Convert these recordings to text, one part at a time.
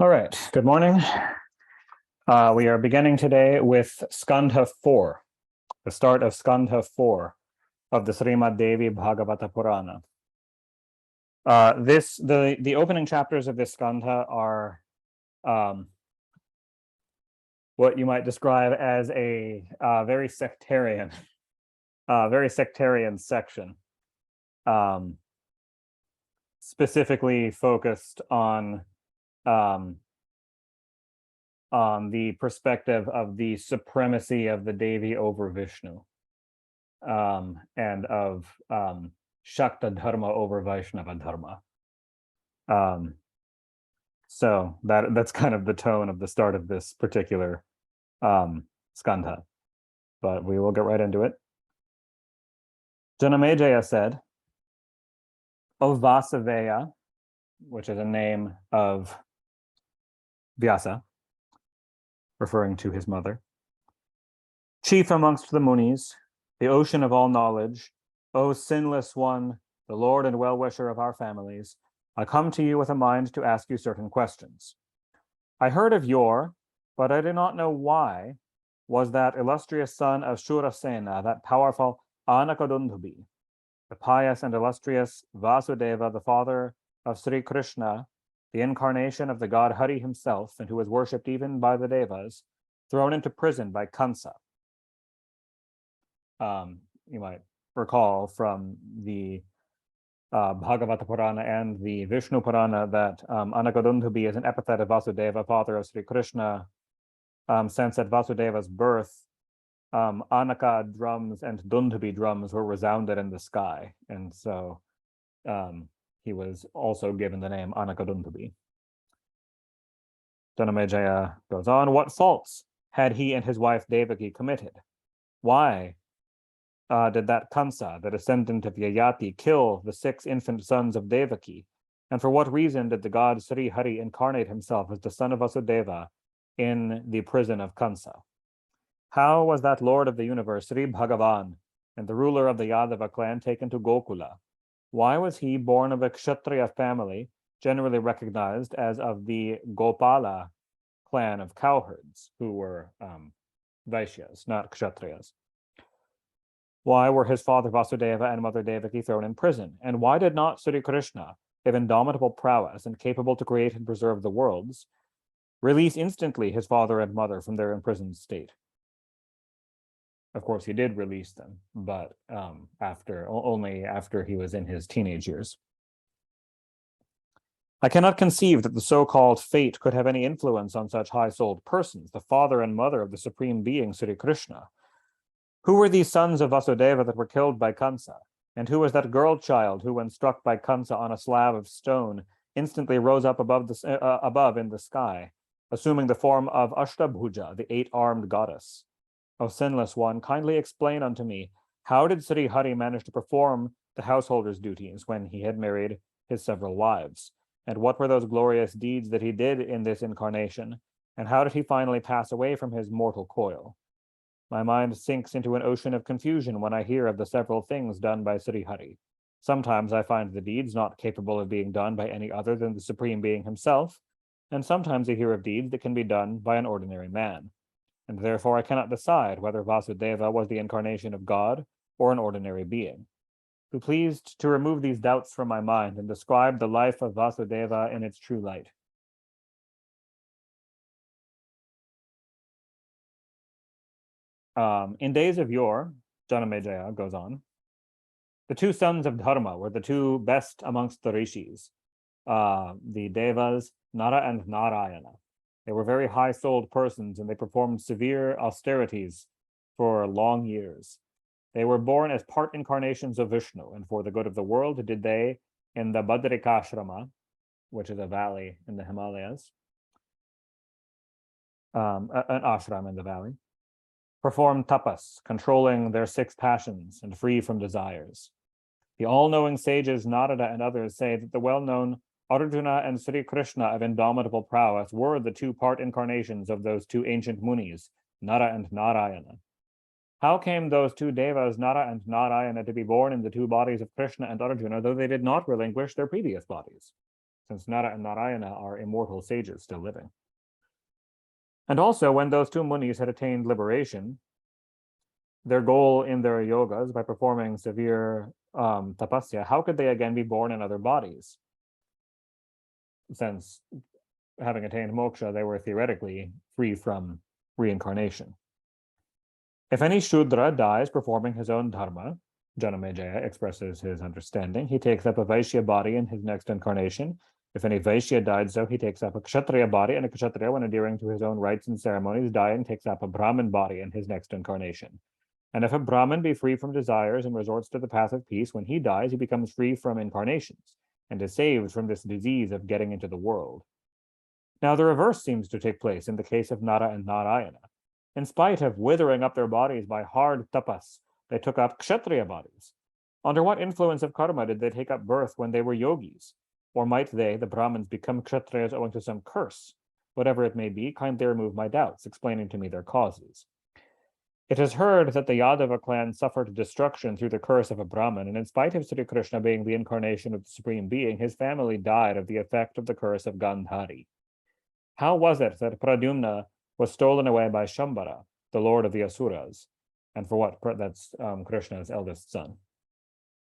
All right, good morning. We are beginning today with Skandha 4, the start of Skandha 4 of the Srimad Devi Bhagavata Purana. The opening chapters of this Skandha are what you might describe as a very sectarian section, specifically focused on the perspective of the supremacy of the Devi over Vishnu, and of Shakta Dharma over Vaishnava Dharma. So that's kind of the tone of the start of this particular skandha, but we will get right into it. Janamejaya said, "O Vasaveya," which is a name of Vyasa, referring to his mother, "chief amongst the Munis, the ocean of all knowledge, O sinless one, the Lord and well-wisher of our families, I come to you with a mind to ask you certain questions. I heard of yore, but I do not know why, was that illustrious son of Shurasena, that powerful Anakadundhubi, the pious and illustrious Vasudeva, the father of Sri Krishna, the incarnation of the god Hari himself, and who was worshipped even by the Devas, thrown into prison by Kansa." You might recall from the Bhagavata Purana and the Vishnu Purana that Anakadundhubi is an epithet of Vasudeva, father of Sri Krishna, since at Vasudeva's birth, Anaka drums and Dundhubi drums were resounded in the sky, and so he was also given the name Anakadundhubi. Janamejaya goes on, "What faults had he and his wife Devaki committed? Why did that Kansa, the descendant of Yayati, kill the 6 infant sons of Devaki? And for what reason did the god Sri Hari incarnate himself as the son of Vasudeva in the prison of Kansa? How was that Lord of the universe, Sri Bhagavan, and the ruler of the Yadava clan taken to Gokula? Why was he born of a Kshatriya family, generally recognized as of the Gopala clan of cowherds, who were Vaishyas, not Kshatriyas? Why were his father Vasudeva and mother Devaki thrown in prison? And why did not Sri Krishna, of indomitable prowess and capable to create and preserve the worlds, release instantly his father and mother from their imprisoned state?" Of course, he did release them, but only after he was in his teenage years. "I cannot conceive that the so-called fate could have any influence on such high-souled persons, the father and mother of the Supreme Being, Sri Krishna. Who were these sons of Vasudeva that were killed by Kansa? And who was that girl child who, when struck by Kansa on a slab of stone, instantly rose up above in the sky, assuming the form of Ashtabhuja, the 8-armed goddess? O sinless one, kindly explain unto me, how did Sri Hari manage to perform the householder's duties when he had married his several wives? And what were those glorious deeds that he did in this incarnation? And how did he finally pass away from his mortal coil? My mind sinks into an ocean of confusion when I hear of the several things done by Sri Hari. Sometimes I find the deeds not capable of being done by any other than the Supreme Being himself, and sometimes I hear of deeds that can be done by an ordinary man. And therefore I cannot decide whether Vasudeva was the incarnation of God or an ordinary being. Be pleased to remove these doubts from my mind and describe the life of Vasudeva in its true light." In days of yore, Janamejaya goes on, the 2 sons of Dharma were the 2 best amongst the rishis, the Devas, Nara and Narayana. They were very high-souled persons, and they performed severe austerities for long years. They were born as part incarnations of Vishnu, and for the good of the world did they, in the Badrikashrama, which is a valley in the Himalayas, an ashram in the valley, perform tapas, controlling their 6 passions and free from desires. The all-knowing sages Narada and others say that the well-known Arjuna and Sri Krishna of indomitable prowess were the 2 part incarnations of those 2 ancient munis, Nara and Narayana. How came those 2 devas, Nara and Narayana, to be born in the 2 bodies of Krishna and Arjuna, though they did not relinquish their previous bodies? since Nara and Narayana are immortal sages still living. And also, when those two munis had attained liberation, their goal in their yogas by performing severe tapasya, how could they again be born in other bodies? Since having attained moksha, they were theoretically free from reincarnation. If any Shudra dies performing his own dharma, Janamejaya expresses his understanding, he takes up a Vaishya body in his next incarnation. If any Vaishya died so, he takes up a Kshatriya body, and a Kshatriya, when adhering to his own rites and ceremonies, dying, takes up a Brahmin body in his next incarnation. And if a Brahmin be free from desires and resorts to the path of peace, when he dies, he becomes free from incarnations and is saved from this disease of getting into the world. Now, the reverse seems to take place in the case of Nara and Narayana. In spite of withering up their bodies by hard tapas, they took up Kshatriya bodies. Under what influence of karma did they take up birth when they were yogis? Or might they, the Brahmins, become Kshatriyas owing to some curse? Whatever it may be, kindly remove my doubts, explaining to me their causes. It is heard that the Yadava clan suffered destruction through the curse of a Brahmin, and in spite of Sri Krishna being the incarnation of the Supreme Being, his family died of the effect of the curse of Gandhari. How was it that Pradyumna was stolen away by Shambhara, the lord of the Asuras? And for what? That's Krishna's eldest son.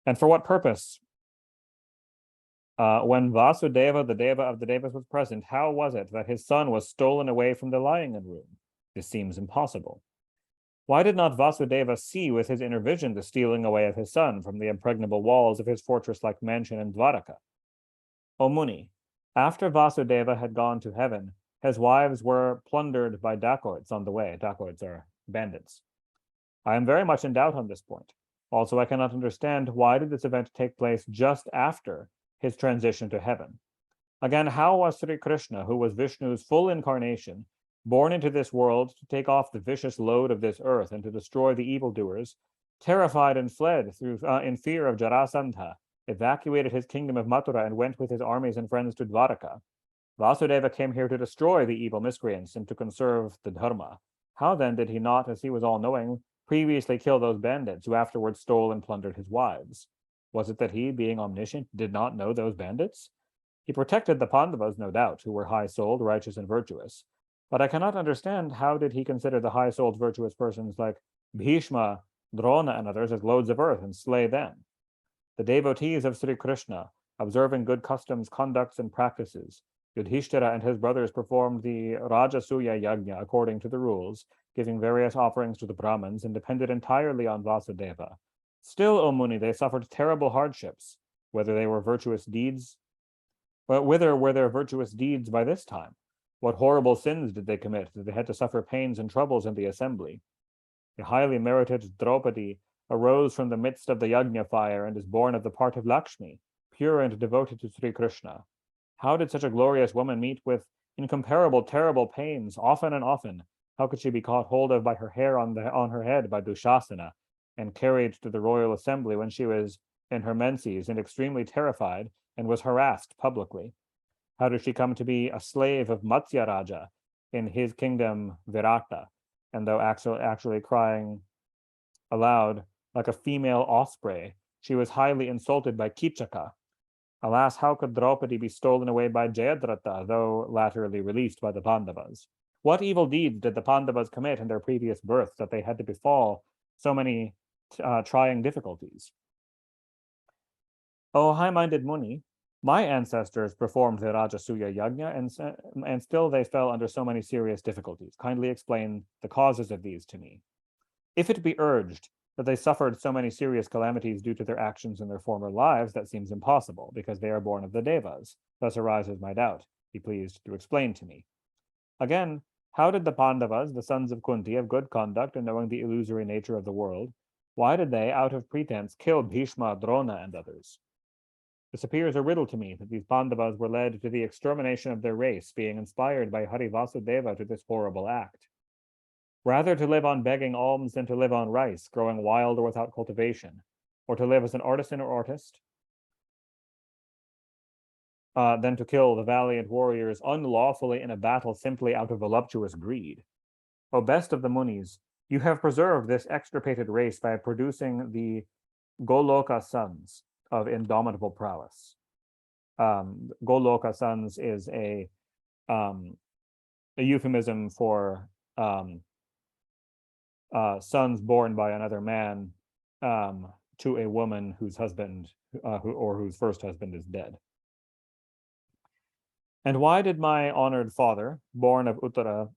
And for what purpose? When Vasudeva, the Deva of the Devas, was present, how was it that his son was stolen away from the lying-in room? This seems impossible. Why did not Vasudeva see with his inner vision the stealing away of his son from the impregnable walls of his fortress-like mansion in Dvaraka? O Muni, after Vasudeva had gone to heaven, his wives were plundered by dacoits on the way. Dacoits are bandits. I am very much in doubt on this point. Also, I cannot understand why did this event take place just after his transition to heaven. Again, how was Sri Krishna, who was Vishnu's full incarnation, born into this world to take off the vicious load of this earth and to destroy the evildoers, terrified and fled through in fear of Jarasandha, evacuated his kingdom of Mathura and went with his armies and friends to Dvaraka? Vasudeva came here to destroy the evil miscreants and to conserve the dharma. How then did he not, as he was all-knowing, previously kill those bandits who afterwards stole and plundered his wives? Was it that he, being omniscient, did not know those bandits? He protected the Pandavas, no doubt, who were high-souled, righteous, and virtuous. But I cannot understand how did he consider the high-souled, virtuous persons like Bhishma, Drona, and others as loads of earth and slay them. The devotees of Sri Krishna, observing good customs, conducts, and practices, Yudhishthira and his brothers performed the Rajasuya Yajna according to the rules, giving various offerings to the Brahmins and depended entirely on Vasudeva. Still, O Muni, they suffered terrible hardships, whether they were virtuous deeds. But whither were their virtuous deeds by this time? What horrible sins did they commit that they had to suffer pains and troubles in the assembly? The highly merited Draupadi arose from the midst of the Yajna fire and is born of the part of Lakshmi, pure and devoted to Sri Krishna. How did such a glorious woman meet with incomparable, terrible pains, often and often? How could she be caught hold of by her hair on her head by Dushasana and carried to the royal assembly when she was in her menses and extremely terrified and was harassed publicly? How did she come to be a slave of Matsya Raja in his kingdom Virata, and though actually crying aloud like a female osprey, she was highly insulted by Kichaka? Alas, how could Draupadi be stolen away by Jayadratha, though latterly released by the Pandavas? What evil deeds did the Pandavas commit in their previous births that they had to befall so many trying difficulties? O high-minded Muni, my ancestors performed the Rajasuya Yajna, and still they fell under so many serious difficulties. Kindly explain the causes of these to me. If it be urged that they suffered so many serious calamities due to their actions in their former lives, that seems impossible, because they are born of the Devas. Thus arises my doubt. Be pleased to explain to me. Again, how did the Pandavas, the sons of Kunti, of good conduct and knowing the illusory nature of the world, why did they, out of pretense, kill Bhishma, Drona, and others? This appears a riddle to me, that these Pandavas were led to the extermination of their race, being inspired by Harivasudeva to this horrible act. Rather to live on begging alms than to live on rice, growing wild or without cultivation, or to live as an artisan or artist, than to kill the valiant warriors unlawfully in a battle simply out of voluptuous greed. O best of the Munis, you have preserved this extirpated race by producing the Goloka sons of indomitable prowess. Goloka sons is a euphemism for sons born by another man to a woman whose husband whose first husband is dead. And why did my honored father, born of Uttara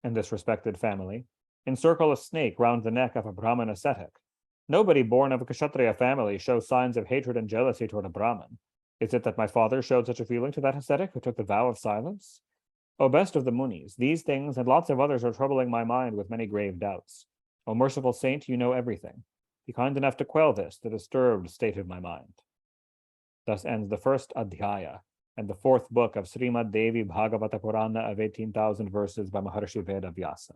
in this respected family, encircle a snake round the neck of a Brahmin ascetic? Nobody born of a Kshatriya family shows signs of hatred and jealousy toward a Brahmin. Is it that my father showed such a feeling to that ascetic who took the vow of silence? O best of the Munis, these things and lots of others are troubling my mind with many grave doubts. O merciful saint, you know everything. Be kind enough to quell this, the disturbed state of my mind. Thus ends the first Adhyaya and the fourth book of Srimad Devi Bhagavata Purana of 18,000 verses by Maharshi Veda Vyasa.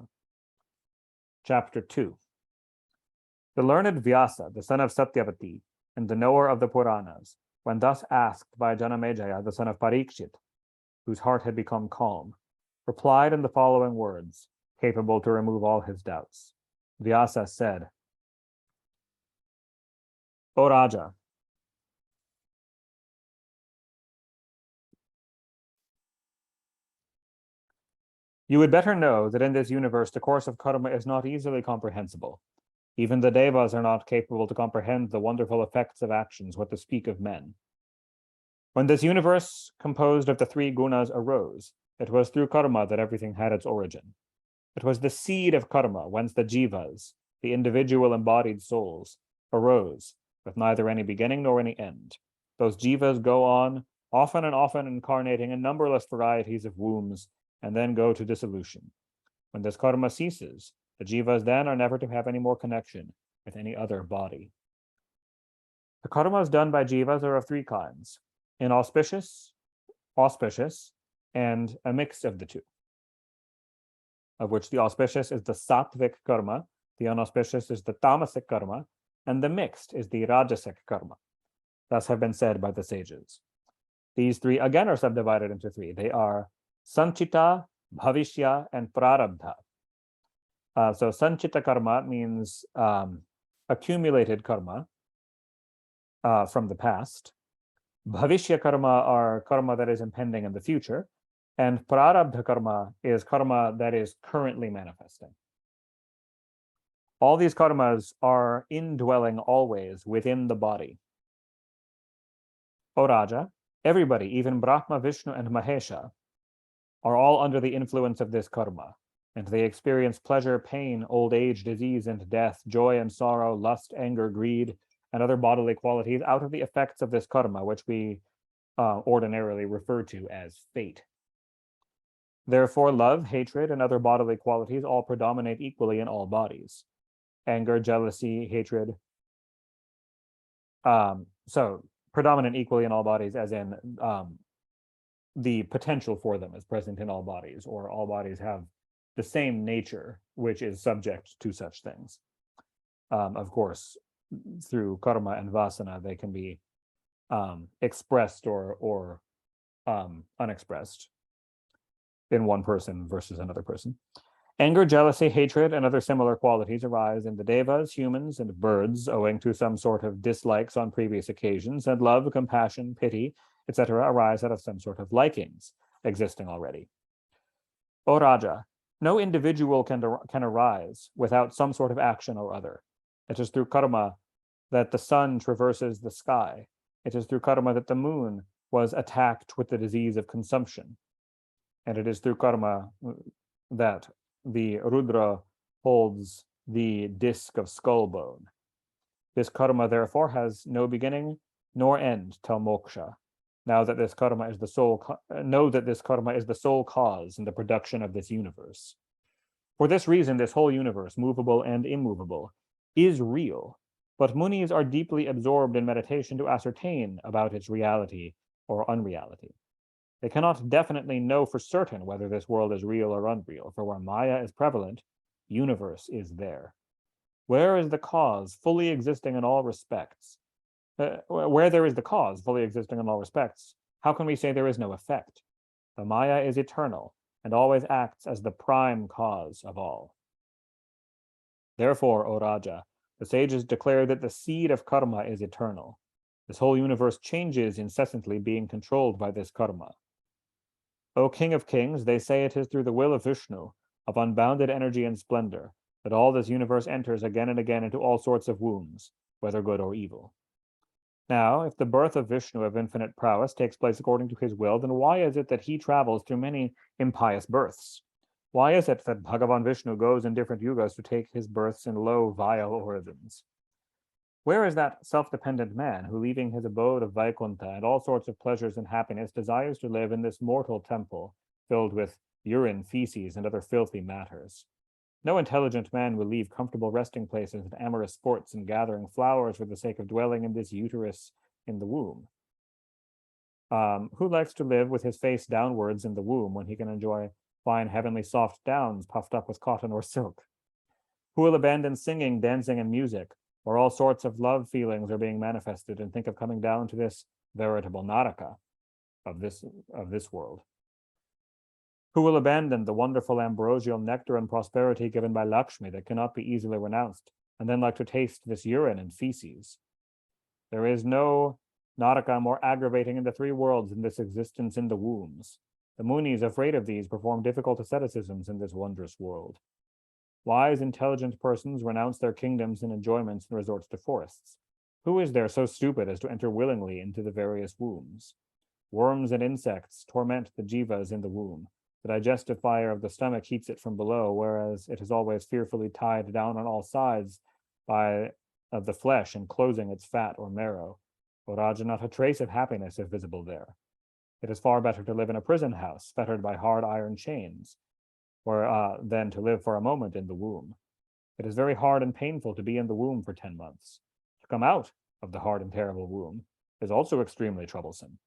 Chapter 2. The learned Vyasa, the son of Satyavati, and the knower of the Puranas, when thus asked by Janamejaya, the son of Parikshit, whose heart had become calm, replied in the following words, capable to remove all his doubts. Vyasa said, O Raja, you would better know that in this universe the course of karma is not easily comprehensible. Even the devas are not capable to comprehend the wonderful effects of actions, what to speak of men. When this universe composed of the three gunas arose, it was through karma that everything had its origin. It was the seed of karma whence the jivas, the individual embodied souls, arose, with neither any beginning nor any end. Those jivas go on, often and often incarnating in numberless varieties of wombs, and then go to dissolution. When this karma ceases, the jivas then are never to have any more connection with any other body. The karmas done by jivas are of three kinds: inauspicious, auspicious, and a mix of the two, of which the auspicious is the sattvic karma, the unauspicious is the tamasic karma, and the mixed is the rajasic karma. Thus have been said by the sages. These three again are subdivided into three. They are sanchita, bhavishya, and prarabdha. So sanchita karma means accumulated karma from the past. Bhavishya karma are karma that is impending in the future. And prarabdha karma is karma that is currently manifesting. All these karmas are indwelling always within the body. O Raja, everybody, even Brahma, Vishnu, and Mahesha, are all under the influence of this karma, and they experience pleasure, pain, old age, disease, and death, joy and sorrow, lust, anger, greed, and other bodily qualities out of the effects of this karma, which we ordinarily refer to as fate. Therefore, love, hatred, and other bodily qualities all predominate equally in all bodies. Anger, jealousy, hatred. So predominant equally in all bodies, as in the potential for them is present in all bodies, or all bodies have the same nature, which is subject to such things. Of course, through karma and vasana, they can be expressed or unexpressed in one person versus another person. Anger, jealousy, hatred, and other similar qualities arise in the devas, humans, and birds, owing to some sort of dislikes on previous occasions, and love, compassion, pity, etc. arise out of some sort of likings existing already. O Raja, no individual can arise without some sort of action or other. It is through karma that the sun traverses the sky. It is through karma that the moon was attacked with the disease of consumption. And it is through karma that the Rudra holds the disc of skull bone. This karma, therefore, has no beginning nor end till moksha. Know that this karma is the sole cause in the production of this universe. For this reason, this whole universe, movable and immovable, is real, but munis are deeply absorbed in meditation to ascertain about its reality or unreality. They cannot definitely know for certain whether this world is real or unreal, for where Maya is prevalent, universe is there. Where is the cause fully existing in all respects? Where there is the cause fully existing in all respects, how can we say there is no effect? The Maya is eternal and always acts as the prime cause of all. Therefore, O Raja, the sages declare that the seed of karma is eternal. This whole universe changes incessantly, being controlled by this karma. O King of Kings, they say it is through the will of Vishnu, of unbounded energy and splendor, that all this universe enters again and again into all sorts of wombs, whether good or evil. Now, if the birth of Vishnu of infinite prowess takes place according to his will, then why is it that he travels through many impious births? Why is it that Bhagavan Vishnu goes in different yugas to take his births in low, vile origins? Where is that self-dependent man who, leaving his abode of Vaikuntha and all sorts of pleasures and happiness, desires to live in this mortal temple filled with urine, feces, and other filthy matters? No intelligent man will leave comfortable resting places and amorous sports and gathering flowers for the sake of dwelling in this uterus in the womb. Who likes to live with his face downwards in the womb when he can enjoy fine heavenly soft downs puffed up with cotton or silk? Who will abandon singing, dancing, and music, where all sorts of love feelings are being manifested, and think of coming down to this veritable Naraka of this world? Who will abandon the wonderful ambrosial nectar and prosperity given by Lakshmi that cannot be easily renounced, and then like to taste this urine and feces? There is no Naraka more aggravating in the three worlds than this existence in the wombs. The Munis, afraid of these, perform difficult asceticisms in this wondrous world. Wise, intelligent persons renounce their kingdoms and enjoyments and resort to forests. Who is there so stupid as to enter willingly into the various wombs? Worms and insects torment the jivas in the womb. The digestive fire of the stomach heats it from below, whereas it is always fearfully tied down on all sides of the flesh, enclosing its fat or marrow. O Raja, not a trace of happiness is visible there. It is far better to live in a prison house, fettered by hard iron chains, than to live for a moment in the womb. It is very hard and painful to be in the womb for 10 months. To come out of the hard and terrible womb is also extremely troublesome.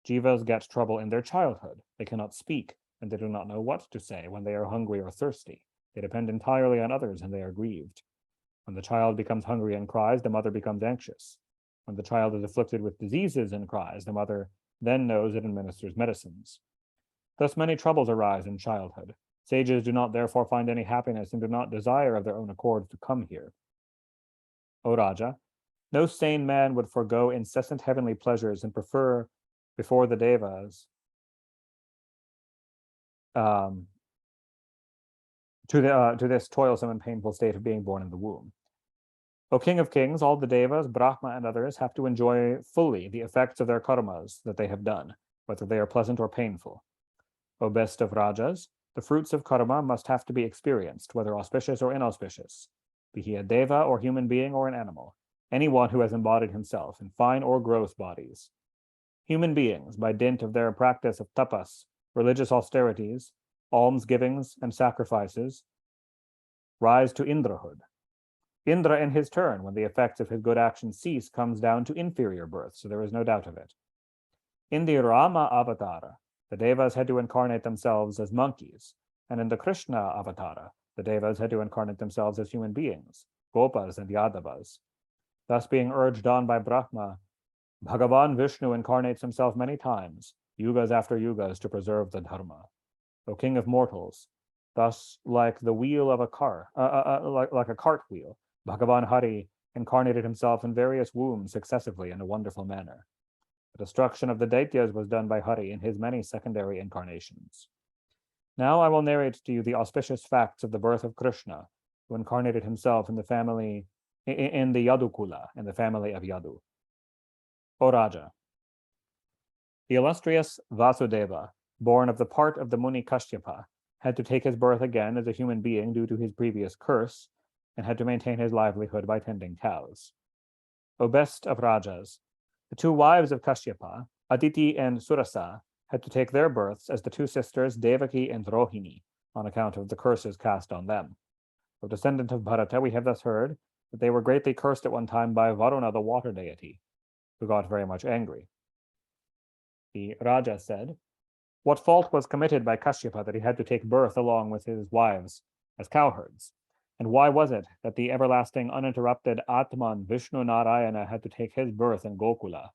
Jivas get trouble in their childhood. They cannot speak, and they do not know what to say when they are hungry or thirsty. They depend entirely on others, and they are grieved. When the child becomes hungry and cries, the mother becomes anxious. When the child is afflicted with diseases and cries, the mother then knows and administers medicines. Thus many troubles arise in childhood. Sages do not therefore find any happiness and do not desire of their own accord to come here. O Raja, no sane man would forego incessant heavenly pleasures and prefer before the devas to this toilsome and painful state of being born in the womb. O King of Kings, all the devas, Brahma, and others have to enjoy fully the effects of their karmas that they have done, whether they are pleasant or painful. O best of Rajas, the fruits of karma must have to be experienced, whether auspicious or inauspicious, be he a deva or human being or an animal, anyone who has embodied himself in fine or gross bodies. Human beings, by dint of their practice of tapas, religious austerities, almsgivings, and sacrifices, rise to Indrahood. Indra, in his turn, when the effects of his good actions cease, comes down to inferior birth, so there is no doubt of it. In the Rama Avatara, the devas had to incarnate themselves as monkeys, and in the Krishna Avatara, the devas had to incarnate themselves as human beings, Gopas and Yadavas. Thus being urged on by Brahma, Bhagavan Vishnu incarnates himself many times, yugas after yugas, to preserve the dharma. O King of mortals, thus like the wheel of a car, like a cart wheel, Bhagavan Hari incarnated himself in various wombs successively in a wonderful manner. The destruction of the Daityas was done by Hari in his many secondary incarnations. Now I will narrate to you the auspicious facts of the birth of Krishna, who incarnated himself in the Yadukula, in the family of Yadu. O Raja, the illustrious Vasudeva, born of the part of the Muni Kashyapa, had to take his birth again as a human being due to his previous curse, and had to maintain his livelihood by tending cows. O best of Rajas, the two wives of Kashyapa, Aditi and Surasa, had to take their births as the two sisters Devaki and Rohini, on account of the curses cast on them. O descendant of Bharata, we have thus heard that they were greatly cursed at one time by Varuna, the water deity, who got very much angry. The Raja said, what fault was committed by Kashyapa that he had to take birth along with his wives as cowherds? And why was it that the everlasting uninterrupted Atman Vishnu Narayana had to take his birth in Gokula?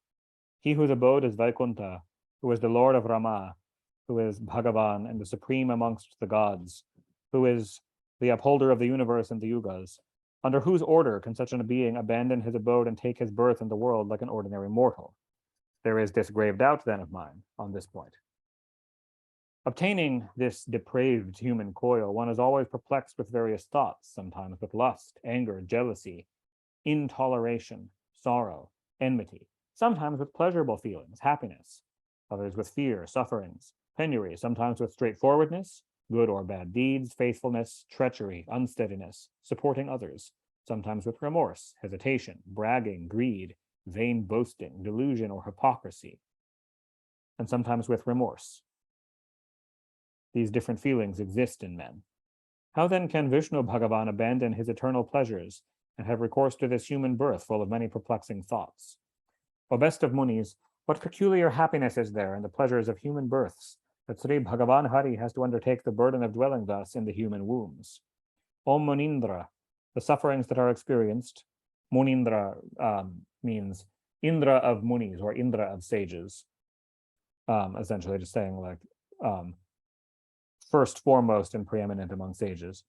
He whose abode is Vaikuntha, who is the Lord of Rama, who is Bhagavan and the supreme amongst the gods, who is the upholder of the universe and the yugas, Under whose order can such a being abandon his abode and take his birth in the world like an ordinary mortal? There is this grave doubt, then, of mine on this point. Obtaining this depraved human coil, one is always perplexed with various thoughts, sometimes with lust, anger, jealousy, intoleration, sorrow, enmity, sometimes with pleasurable feelings, happiness, others with fear, sufferings, penury, sometimes with straightforwardness, good or bad deeds, faithfulness, treachery, unsteadiness, supporting others, sometimes with remorse, hesitation, bragging, greed, vain boasting, delusion, or hypocrisy, and sometimes with remorse. These different feelings exist in men. How then can Vishnu Bhagavan abandon his eternal pleasures and have recourse to this human birth full of many perplexing thoughts? O best of Munis, what peculiar happiness is there in the pleasures of human births, that Sri Bhagavan Hari has to undertake the burden of dwelling thus in the human wombs? O Munindra, the sufferings that are experienced, Munindra means Indra of Munis or Indra of sages, essentially just saying like first, foremost, and preeminent among sages.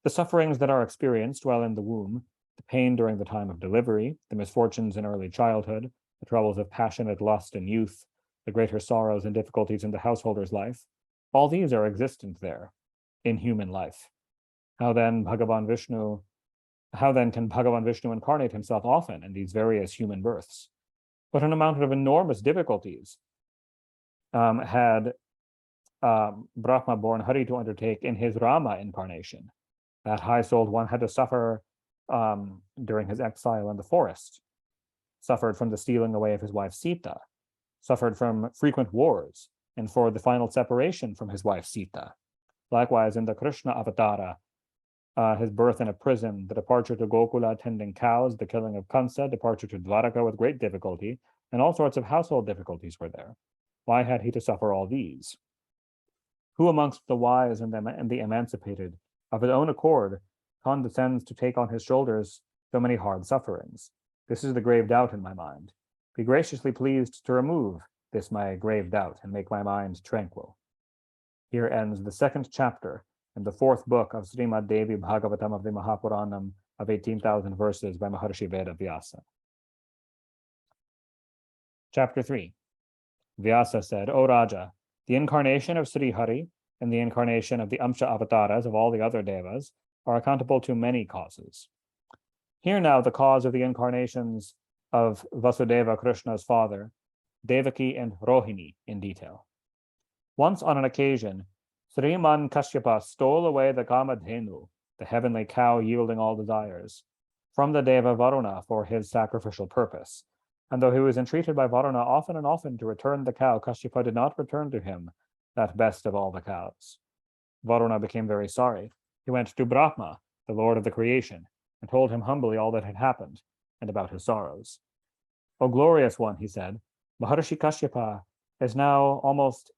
The sufferings that are experienced while in the womb, the pain during the time of delivery, the misfortunes in early childhood, the troubles of passionate lust in youth, the greater sorrows and difficulties in the householder's life, all these are existent there in human life. How then can Bhagavan Vishnu incarnate himself often in these various human births? What an amount of enormous difficulties had Brahma-born Hari to undertake in his Rama incarnation. That high-souled one had to suffer during his exile in the forest, suffered from the stealing away of his wife Sita, suffered from frequent wars, and for the final separation from his wife Sita. Likewise, in the Krishna Avatara, his birth in a prison, the departure to Gokula tending cows, the killing of Kansa, departure to Dwaraka with great difficulty, and all sorts of household difficulties were there. Why had he to suffer all these? Who amongst the wise and the emancipated, of his own accord, condescends to take on his shoulders so many hard sufferings? This is the grave doubt in my mind. Be graciously pleased to remove this my grave doubt and make my mind tranquil. Here ends the second chapter in the fourth book of Srimad Devi Bhagavatam of the Mahapuranam of 18,000 verses by Maharshi Veda Vyasa. Chapter 3. Vyasa said, O Raja, the incarnation of Sri Hari and the incarnation of the Amsha avatars of all the other devas are accountable to many causes. Hear now the cause of the incarnations of Vasudeva, Krishna's father, Devaki and Rohini in detail. Once on an occasion, Sriman Kashyapa stole away the Kamadhenu, the heavenly cow yielding all desires, from the Deva Varuna for his sacrificial purpose. And though he was entreated by Varuna often and often to return the cow, Kashyapa did not return to him that best of all the cows. Varuna became very sorry. He went to Brahma, the Lord of the creation, and told him humbly all that had happened and about his sorrows. O glorious one, he said, Maharshi Kashyapa is now almost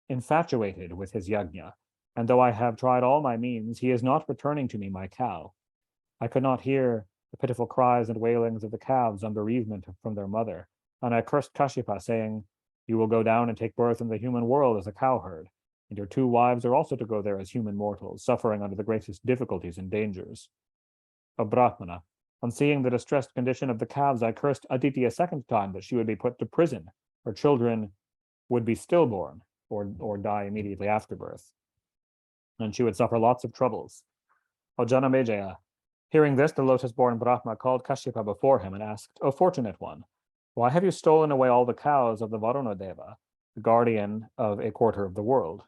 infatuated with his yajna, and though I have tried all my means, he is not returning to me my cow. I could not hear the pitiful cries and wailings of the calves on bereavement from their mother, and I cursed Kashyapa, saying, You will go down and take birth in the human world as a cowherd, and your two wives are also to go there as human mortals, suffering under the greatest difficulties and dangers. O Brahmana, on seeing the distressed condition of the calves, I cursed Aditi a second time that she would be put to prison, her children would be stillborn, or die immediately after birth, and she would suffer lots of troubles. O Janamejaya, hearing this, the lotus-born Brahma called Kashyapa before him and asked, O fortunate one, why have you stolen away all the cows of the Varuna Deva, the guardian of a quarter of the world?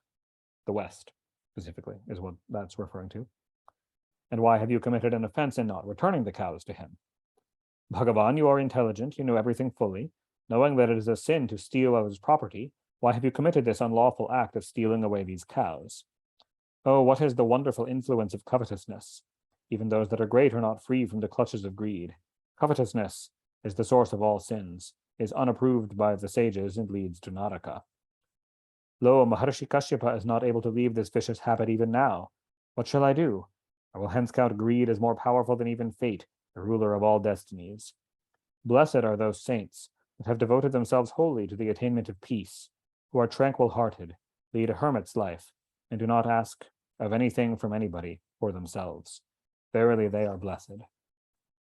The West, specifically, is what that's referring to. And why have you committed an offense in not returning the cows to him? Bhagavan, you are intelligent, you know everything fully. Knowing that it is a sin to steal others' property, why have you committed this unlawful act of stealing away these cows? Oh, what is the wonderful influence of covetousness? Even those that are great are not free from the clutches of greed. Covetousness is the source of all sins, is unapproved by the sages, and leads to Naraka. Lo, Maharshi Kashyapa is not able to leave this vicious habit even now. What shall I do? I will hence count greed as more powerful than even fate, the ruler of all destinies. Blessed are those saints that have devoted themselves wholly to the attainment of peace, who are tranquil-hearted, lead a hermit's life, and do not ask of anything from anybody or themselves. Verily, they are blessed.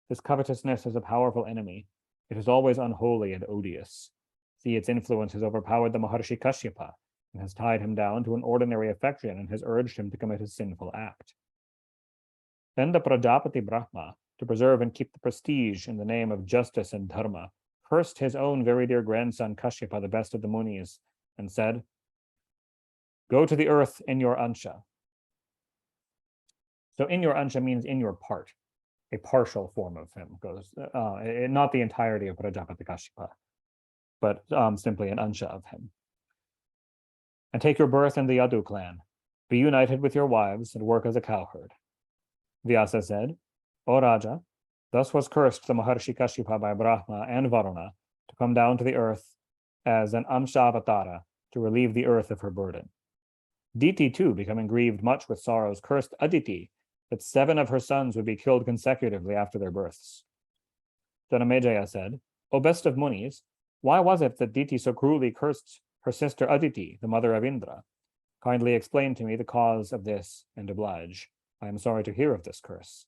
This covetousness is a powerful enemy. It is always unholy and odious. See, its influence has overpowered the Maharshi Kashyapa and has tied him down to an ordinary affection and has urged him to commit a sinful act. Then the Prajapati Brahma, to preserve and keep the prestige in the name of justice and dharma, cursed his own very dear grandson Kashyapa, the best of the Munis, and said, "Go to the earth in your ansha." So in your ansha means in your part. A partial form of him goes, not the entirety of Prajapati Kashyapa, but simply an ansha of him. And take your birth in the Yadu clan. Be united with your wives and work as a cowherd. Vyasa said, O Raja, thus was cursed the Maharshi Kashyapa by Brahma and Varuna to come down to the earth as an Amshavatara to relieve the earth of her burden. Diti too, becoming grieved much with sorrows, cursed Aditi that 7 of her sons would be killed consecutively after their births. Janamejaya said, O best of Munis, why was it that Diti so cruelly cursed her sister Aditi, the mother of Indra? Kindly explain to me the cause of this and oblige. I am sorry to hear of this curse.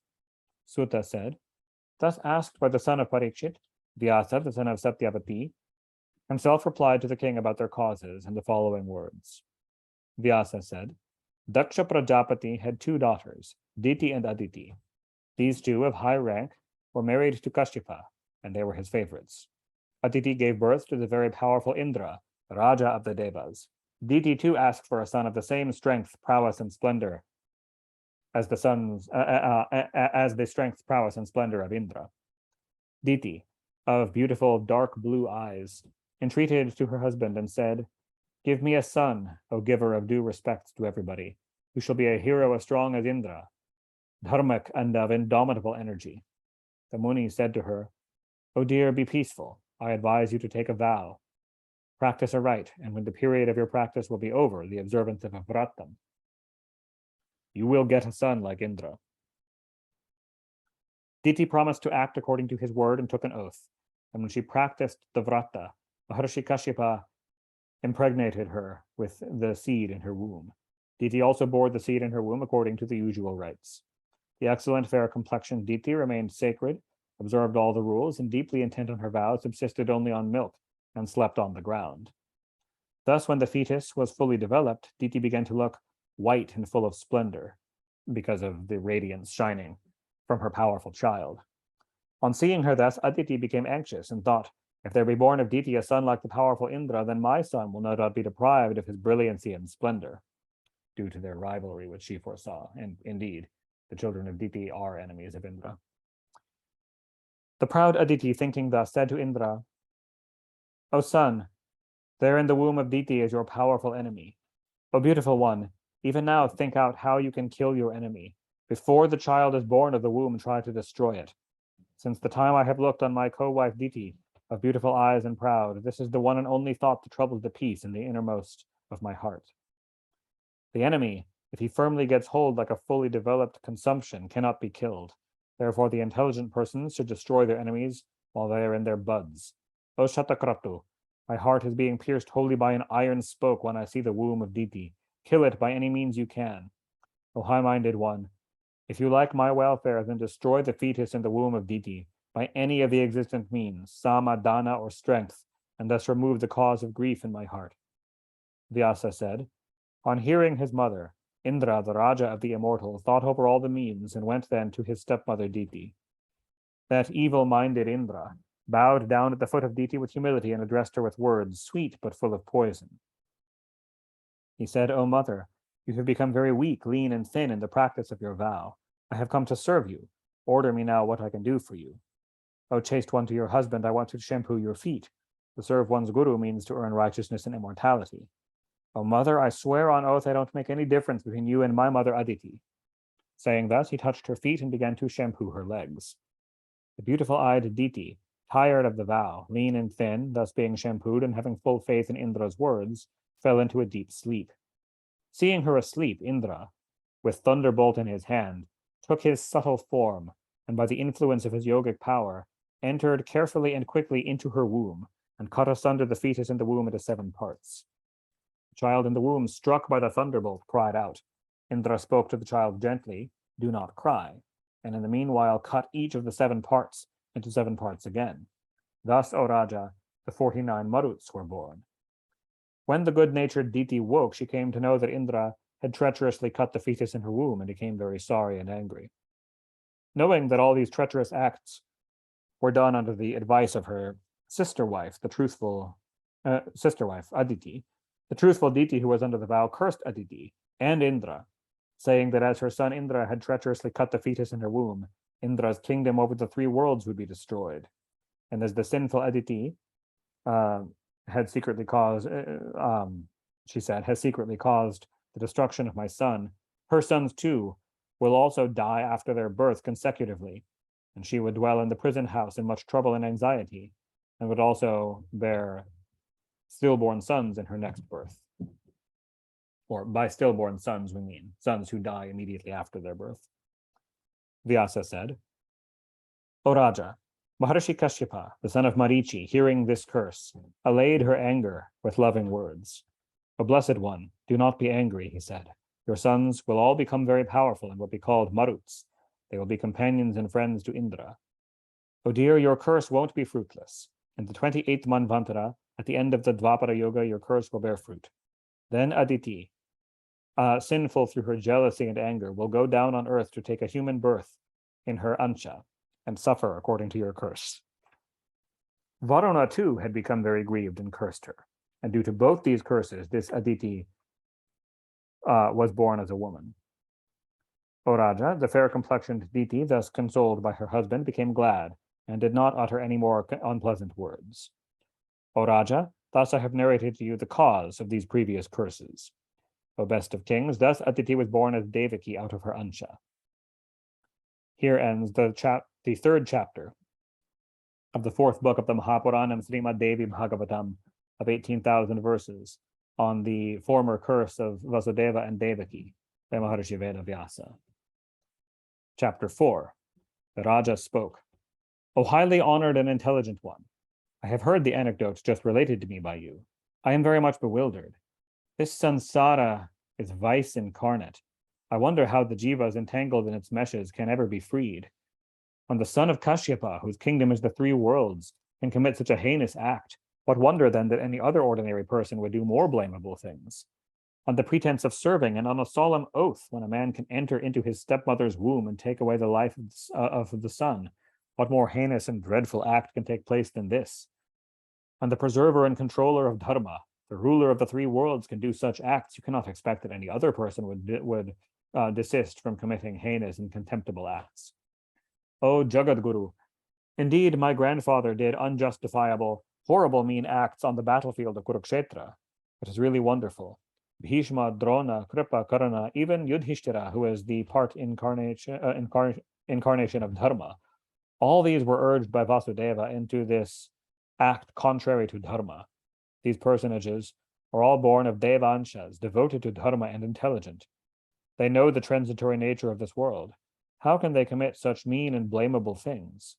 Sutta said, thus asked by the son of Parikshit, Vyasa, the son of Satyavati, himself replied to the king about their causes in the following words. Vyasa said, Daksha Prajapati had 2 daughters, Diti and Aditi. These 2 of high rank were married to Kashyapa, and they were his favorites. Aditi gave birth to the very powerful Indra, the Raja of the Devas. Diti too asked for a son of the same strength, prowess, and splendor as the strength, prowess, and splendor of Indra. Diti, of beautiful dark blue eyes, entreated to her husband and said, Give me a son, O giver of due respect to everybody, who shall be a hero as strong as Indra, dharmic and of indomitable energy. The Muni said to her, O dear, be peaceful. I advise you to take a vow. Practice a rite, and when the period of your practice will be over, the observance of a vratam, you will get a son like Indra. Diti promised to act according to his word and took an oath. And when she practiced the vrata, Maharshi Kashyapa impregnated her with the seed in her womb. Diti also bore the seed in her womb according to the usual rites. The excellent fair complexioned Diti remained sacred, observed all the rules, and deeply intent on her vows, subsisted only on milk and slept on the ground. Thus, when the fetus was fully developed, Diti began to look white and full of splendor because of the radiance shining from her powerful child. On seeing her thus, Aditi became anxious and thought, if there be born of Diti a son like the powerful Indra, then my son will no doubt be deprived of his brilliancy and splendor, due to their rivalry which she foresaw. And indeed, the children of Diti are enemies of Indra. The proud Aditi, thinking thus, said to Indra, O son, there in the womb of Diti is your powerful enemy. O beautiful one, even now think out how you can kill your enemy. Before the child is born of the womb, try to destroy it. Since the time I have looked on my co-wife Diti, of beautiful eyes and proud, this is the one and only thought that troubles the peace in the innermost of my heart. The enemy, if he firmly gets hold like a fully developed consumption, cannot be killed. Therefore, the intelligent persons should destroy their enemies while they are in their buds. O Shatakratu, my heart is being pierced wholly by an iron spoke when I see the womb of Diti. Kill it by any means you can. O high-minded one, if you like my welfare, then destroy the fetus in the womb of Diti by any of the existent means, sama, dana, or strength, and thus remove the cause of grief in my heart. Vyasa said, on hearing his mother, Indra, the Raja of the immortals, thought over all the means and went then to his stepmother Diti. That evil-minded Indra bowed down at the foot of Diti with humility and addressed her with words, sweet but full of poison. He said, O mother, you have become very weak, lean, and thin in the practice of your vow. I have come to serve you. Order me now what I can do for you. O chaste one to your husband, I want to shampoo your feet. To serve one's guru means to earn righteousness and immortality. O mother, I swear on oath I don't make any difference between you and my mother Aditi. Saying thus, he touched her feet and began to shampoo her legs. The beautiful-eyed Diti, tired of the vow, lean and thin, thus being shampooed and having full faith in Indra's words, fell into a deep sleep. Seeing her asleep, Indra, with thunderbolt in his hand, took his subtle form, and by the influence of his yogic power, entered carefully and quickly into her womb, and cut asunder the fetus in the womb into 7 parts. The child in the womb, struck by the thunderbolt, cried out. Indra spoke to the child gently, do not cry. and in the meanwhile cut each of the 7 parts into 7 parts again. Thus, O Raja, the 49 Maruts were born. When the good-natured Diti woke, she came to know that Indra had treacherously cut the fetus in her womb and became very sorry and angry. Knowing that all these treacherous acts were done under the advice of her sister wife, the truthful sister wife, Aditi, the truthful Diti who was under the vow cursed Aditi and Indra, saying that as her son Indra had treacherously cut the fetus in her womb, Indra's kingdom over the 3 worlds would be destroyed. And as the sinful Aditi had secretly caused, she said, has secretly caused the destruction of my son, her sons too will also die after their birth consecutively, and she would dwell in the prison house in much trouble and anxiety, and would also bear stillborn sons in her next birth. Or by stillborn sons, we mean sons who die immediately after their birth. Vyasa said, O Raja, Maharshi Kashyapa, the son of Marichi, hearing this curse, allayed her anger with loving words. O Blessed One, do not be angry, he said. Your sons will all become very powerful and will be called Maruts. They will be companions and friends to Indra. O dear, your curse won't be fruitless. In the 28th Manvantara, at the end of the Dvapara Yoga, your curse will bear fruit. Then Aditi, sinful through her jealousy and anger, will go down on earth to take a human birth in her Ansha and suffer according to your curse. Varuna too had become very grieved and cursed her. And due to both these curses, this Aditi was born as a woman. O Raja, the fair-complexioned Diti, thus consoled by her husband, became glad and did not utter any more unpleasant words. O Raja, thus I have narrated to you the cause of these previous curses. O best of kings, thus Aditi was born as Devaki out of her Ansha. Here ends the 3rd chapter of the 4th book of the Mahapuranam Srimad Devi Bhagavatam of 18,000 verses on the former curse of Vasudeva and Devaki by Maharshi Vedavyasa. Chapter 4. The Raja spoke. O highly honored and intelligent one, I have heard the anecdotes just related to me by you. I am very much bewildered. This samsara is vice incarnate. I wonder how the jivas entangled in its meshes can ever be freed. When the son of Kashyapa, whose kingdom is the 3 worlds, can commit such a heinous act, what wonder then that any other ordinary person would do more blamable things? On the pretense of serving and on a solemn oath, when a man can enter into his stepmother's womb and take away the life of the son, what more heinous and dreadful act can take place than this? When the preserver and controller of dharma, the ruler of the 3 worlds, can do such acts, you cannot expect that any other person would desist from committing heinous and contemptible acts. O Jagadguru, indeed my grandfather did unjustifiable, horrible mean acts on the battlefield of Kurukshetra. It is really wonderful. Bhishma, Drona, Kripa, Karna, even Yudhishthira, who is the part incarnation of dharma, all these were urged by Vasudeva into this act contrary to dharma. These personages are all born of Devanshas, devoted to dharma and intelligent. They know the transitory nature of this world. How can they commit such mean and blamable things?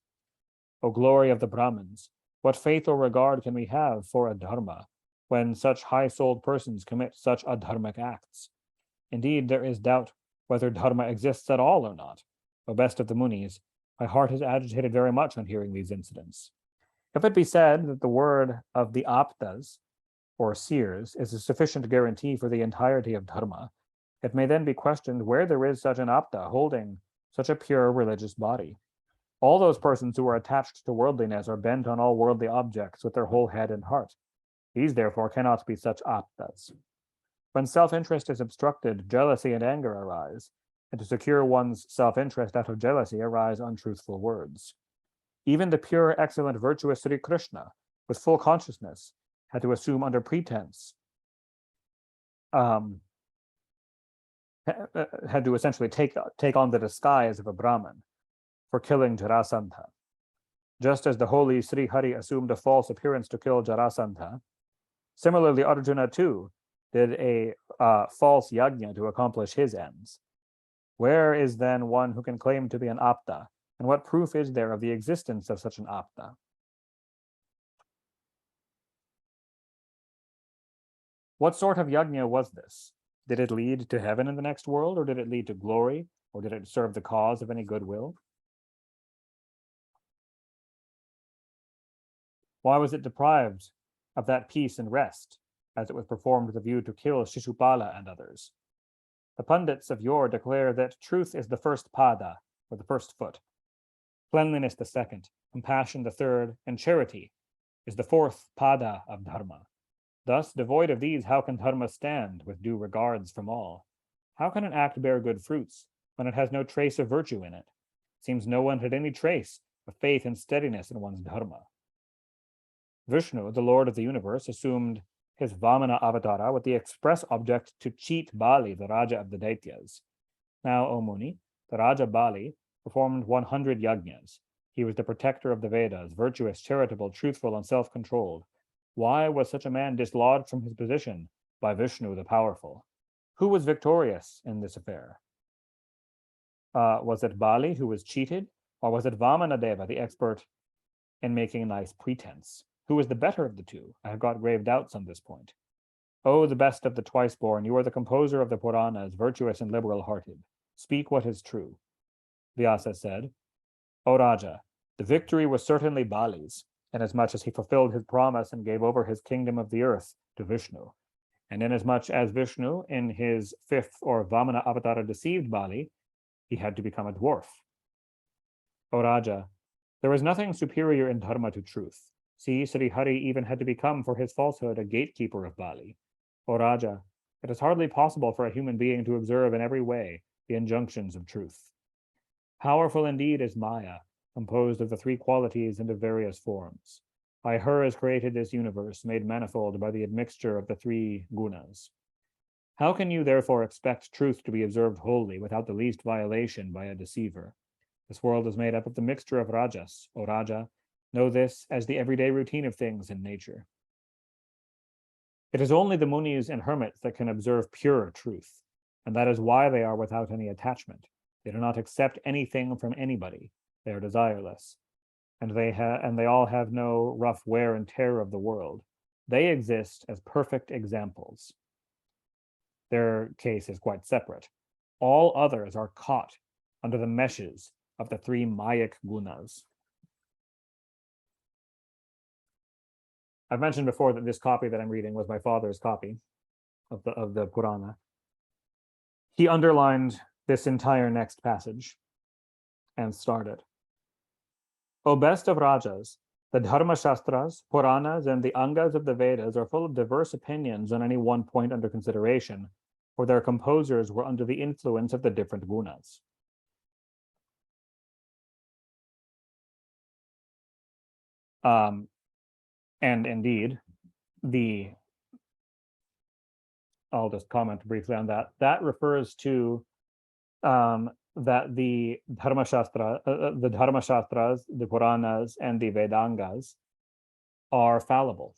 O glory of the Brahmins, what faith or regard can we have for a dharma when such high-souled persons commit such adharmic acts? Indeed, there is doubt whether dharma exists at all or not. O best of the Munis, my heart is agitated very much on hearing these incidents. If it be said that the word of the aptas, or seers, is a sufficient guarantee for the entirety of dharma, it may then be questioned where there is such an apta holding such a pure religious body. All those persons who are attached to worldliness are bent on all worldly objects with their whole head and heart. These, therefore, cannot be such aptas. When self-interest is obstructed, jealousy and anger arise, and to secure one's self-interest out of jealousy arise untruthful words. Even the pure, excellent, virtuous Sri Krishna, with full consciousness, had to assume under pretense, had to essentially take on the disguise of a Brahmin for killing Jarasandha. Just as the holy Sri Hari assumed a false appearance to kill Jarasandha, similarly Arjuna too did a false yajna to accomplish his ends. Where is then one who can claim to be an apta, and what proof is there of the existence of such an apta? What sort of yajna was this? Did it lead to heaven in the next world, or did it lead to glory, or did it serve the cause of any goodwill? Why was it deprived of that peace and rest, as it was performed with a view to kill Shishupala and others? The pundits of yore declare that truth is the first pada, or the first foot, cleanliness the second, compassion the third, and charity is the fourth pada of dharma. Thus, devoid of these, how can dharma stand with due regards from all? How can an act bear good fruits when it has no trace of virtue in it? Seems no one had any trace of faith and steadiness in one's dharma. Vishnu, the Lord of the universe, assumed his Vamana avatara with the express object to cheat Bali, the Raja of the Daityas. Now, O Muni, the Raja Bali performed 100 yajnas. He was the protector of the Vedas, virtuous, charitable, truthful, and self-controlled. Why was such a man dislodged from his position by Vishnu the powerful? Who was victorious in this affair? Was it Bali who was cheated, or was it Vamanadeva, the expert in making a nice pretense? Who was the better of the two? I have got grave doubts on this point. O the best of the twice-born, you are the composer of the Puranas, virtuous and liberal-hearted. Speak what is true. Vyasa said, O Raja, the victory was certainly Bali's, inasmuch as he fulfilled his promise and gave over his kingdom of the earth to Vishnu. And inasmuch as Vishnu, in his fifth or Vamana avatara, deceived Bali, he had to become a dwarf. O Raja, there is nothing superior in dharma to truth. See, Sri Hari even had to become for his falsehood a gatekeeper of Bali. O Raja, it is hardly possible for a human being to observe in every way the injunctions of truth. Powerful indeed is Maya, composed of the three qualities and of various forms. By her is created this universe, made manifold by the admixture of the three gunas. How can you therefore expect truth to be observed wholly without the least violation by a deceiver? This world is made up of the mixture of rajas. O Raja, know this as the everyday routine of things in nature. It is only the munis and hermits that can observe pure truth, and that is why they are without any attachment. They do not accept anything from anybody. They are desireless, and they all have no rough wear and tear of the world. They exist as perfect examples. Their case is quite separate. All others are caught under the meshes of the three Mayic gunas. I've mentioned before that this copy that I'm reading was my father's copy of the Purana. He underlined this entire next passage and started. O best of Rajas, the Dharma Shastras, Puranas, and the Angas of the Vedas are full of diverse opinions on any one point under consideration, for their composers were under the influence of the different gunas. And indeed, I'll just comment briefly on that. That refers to that the Dharma Shastras, the Puranas, and the Vedangas are fallible.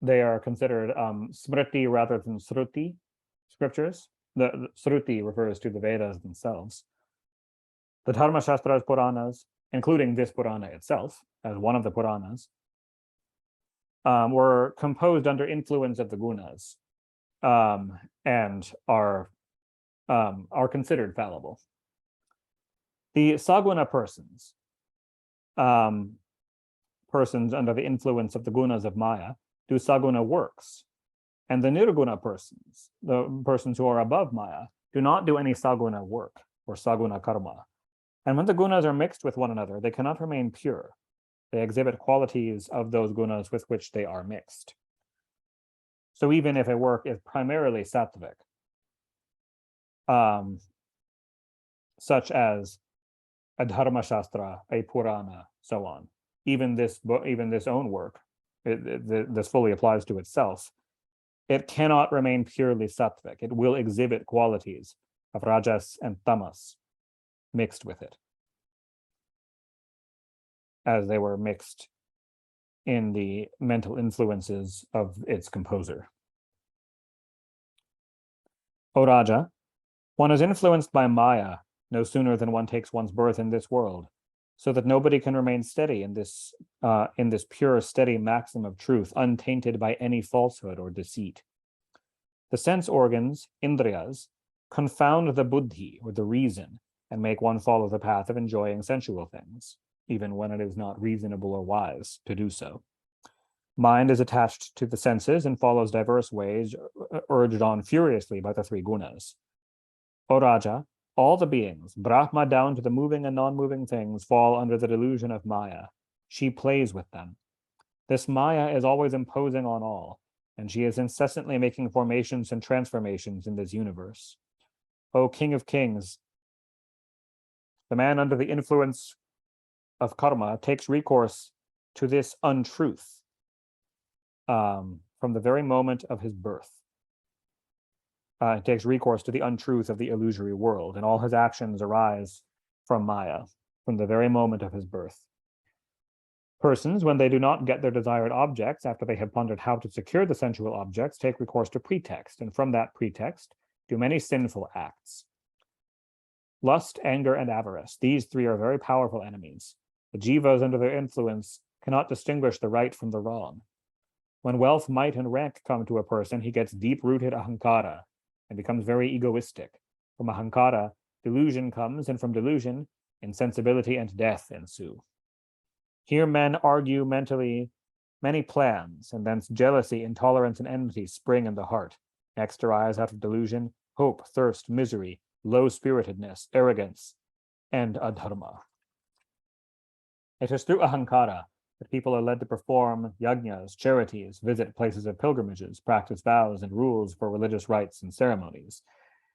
They are considered smriti rather than sruti scriptures. The sruti refers to the Vedas themselves. The Dharma Shastras, Puranas, including this Purana itself, as one of the Puranas, were composed under influence of the gunas, and are considered fallible. The saguna persons, persons under the influence of the gunas of Maya, do saguna works, and the nirguna persons, the persons who are above Maya, do not do any saguna work or saguna karma. And when the gunas are mixed with one another, they cannot remain pure. They exhibit qualities of those gunas with which they are mixed. So even if a work is primarily sattvic, such as a Dharma Shastra, a Purana, so on, even this own work, this fully applies to itself, it cannot remain purely sattvic. It will exhibit qualities of rajas and tamas mixed with it, as they were mixed in the mental influences of its composer. O Raja, one is influenced by Maya no sooner than one takes one's birth in this world, so that nobody can remain steady in this pure, steady maxim of truth, untainted by any falsehood or deceit. The sense organs, indriyas, confound the buddhi, or the reason, and make one follow the path of enjoying sensual things, even when it is not reasonable or wise to do so. Mind is attached to the senses and follows diverse ways, urged on furiously by the three gunas. O Raja, all the beings, Brahma down to the moving and non-moving things, fall under the delusion of Maya. She plays with them. This Maya is always imposing on all, and she is incessantly making formations and transformations in this universe. O King of Kings, the man under the influence of karma takes recourse to this untruth from the very moment of his birth. He takes recourse to the untruth of the illusory world, and all his actions arise from Maya, from the very moment of his birth. Persons, when they do not get their desired objects after they have pondered how to secure the sensual objects, take recourse to pretext, and from that pretext do many sinful acts. Lust, anger, and avarice, these three are very powerful enemies. The jivas under their influence cannot distinguish the right from the wrong. When wealth, might, and rank come to a person, he gets deep-rooted ahankara and becomes very egoistic. From ahankara, delusion comes, and from delusion, insensibility and death ensue. Here men argue mentally many plans, and thence jealousy, intolerance, and enmity spring in the heart. Next arise out of delusion hope, thirst, misery, low-spiritedness, arrogance, and adharma. It is through ahankara that people are led to perform yajnas, charities, visit places of pilgrimages, practice vows and rules for religious rites and ceremonies.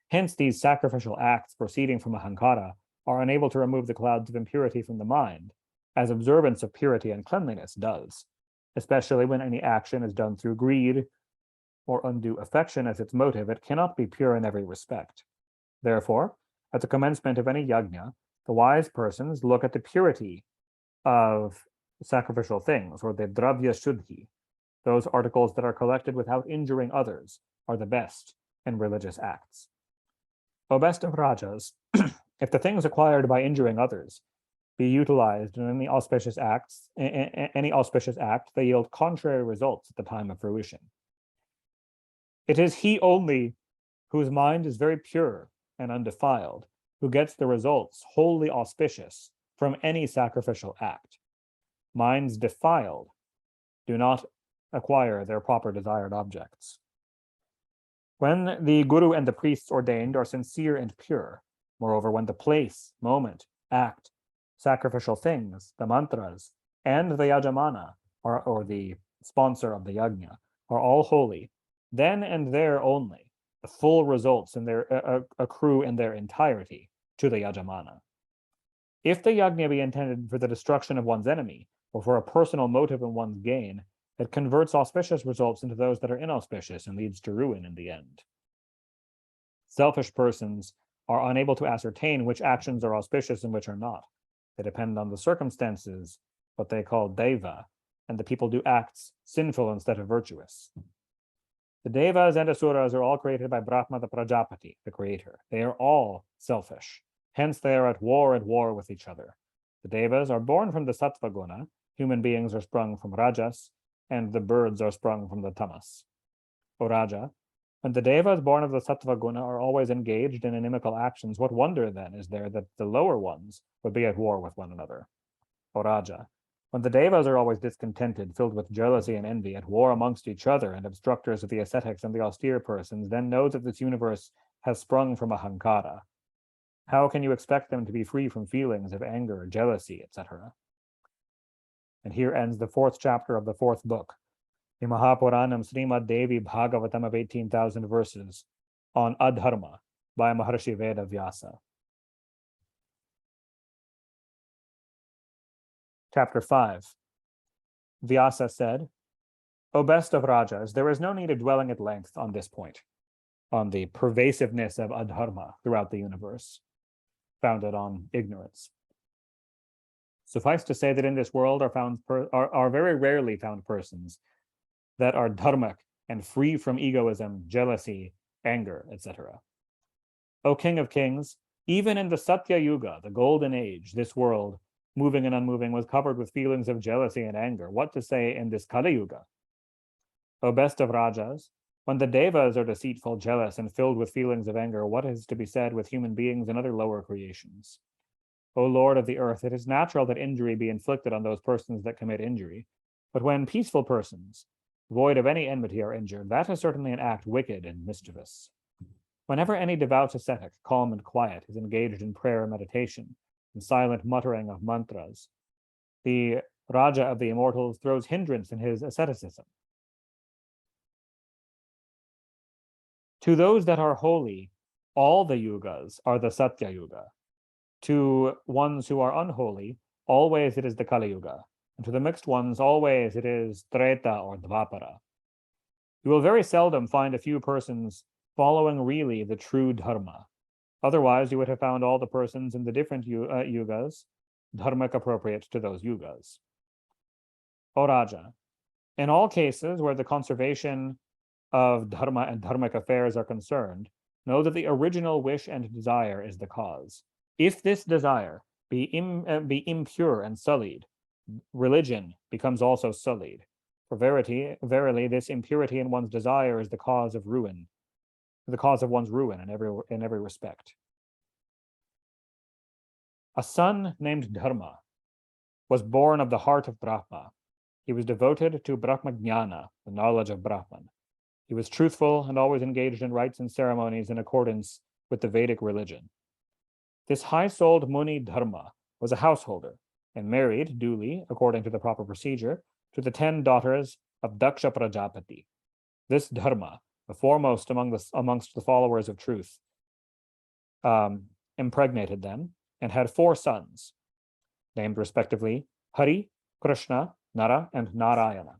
Hence, these sacrificial acts proceeding from ahankara are unable to remove the clouds of impurity from the mind, as observance of purity and cleanliness does, especially when any action is done through greed or undue affection as its motive. It cannot be pure in every respect. Therefore, at the commencement of any yajna, the wise persons look at the purity of sacrificial things, or the dravya shuddhi. Those articles that are collected without injuring others are the best in religious acts. O best of rajas, if the things acquired by injuring others be utilized in any auspicious act, they yield contrary results at the time of fruition. It is he only whose mind is very pure and undefiled who gets the results wholly auspicious from any sacrificial act. Minds defiled do not acquire their proper desired objects. When the guru and the priests ordained are sincere and pure, moreover, when the place, moment, act, sacrificial things, the mantras, and the yajamana, or the sponsor of the yajna, are all holy, then and there only the full results in their accrue in their entirety to the yajamana. If the yajna be intended for the destruction of one's enemy, or for a personal motive in one's gain, it converts auspicious results into those that are inauspicious and leads to ruin in the end. Selfish persons are unable to ascertain which actions are auspicious and which are not. They depend on the circumstances, what they call deva, and the people do acts sinful instead of virtuous. The devas and asuras are all created by Brahma the Prajapati, the creator. They are all selfish. Hence they are at war with each other. The devas are born from the sattva guna, human beings are sprung from rajas, and the birds are sprung from the tamas. O Raja, when the devas born of the sattva guna are always engaged in inimical actions, what wonder then is there that the lower ones would be at war with one another? O Raja, when the devas are always discontented, filled with jealousy and envy, at war amongst each other, and obstructors of the ascetics and the austere persons, then know that this universe has sprung from ahankara. How can you expect them to be free from feelings of anger, jealousy, etc.? And here ends the 4th chapter of the 4th book, the Mahapuranam Srimad Devi Bhagavatam of 18,000 verses on Adharma by Maharshi Veda Vyasa. Chapter 5. Vyasa said, O best of rajas, there is no need of dwelling at length on this point, on the pervasiveness of adharma throughout the universe, founded on ignorance. Suffice to say that in this world are very rarely found persons that are dharmic and free from egoism, jealousy, anger, etc. O King of Kings, even in the Satya Yuga, the golden age, this world, moving and unmoving, was covered with feelings of jealousy and anger. What to say in this Kali Yuga? O best of rajas, When the devas are deceitful, jealous, and filled with feelings of anger, what is to be said with human beings and other lower creations? O Lord of the earth, it is natural that injury be inflicted on those persons that commit injury. But when peaceful persons, void of any enmity, are injured, that is certainly an act wicked and mischievous. Whenever any devout ascetic, calm and quiet, is engaged in prayer and meditation, and silent muttering of mantras, the Raja of the Immortals throws hindrance in his asceticism. To those that are holy, all the yugas are the Satya Yuga. To ones who are unholy, always it is the Kali Yuga. And to the mixed ones, always it is Treta or Dvapara. You will very seldom find a few persons following really the true Dharma. Otherwise, you would have found all the persons in the different yugas, dharmic appropriate to those yugas. O Raja, in all cases where the conservation of dharma and dharmic affairs are concerned, know that the original wish and desire is the cause. If this desire be impure and sullied, religion becomes also sullied. For verily, this impurity in one's desire is the cause of ruin, the cause of one's ruin in every respect. A son named Dharma was born of the heart of Brahma. He was devoted to Brahmajnana, the knowledge of Brahman. He was truthful and always engaged in rites and ceremonies in accordance with the Vedic religion. This high-souled Muni Dharma was a householder and married duly, according to the proper procedure, to the 10 daughters of Daksha Prajapati. This Dharma, the foremost amongst the followers of truth, impregnated them and had 4 sons, named respectively Hari, Krishna, Nara, and Narayana.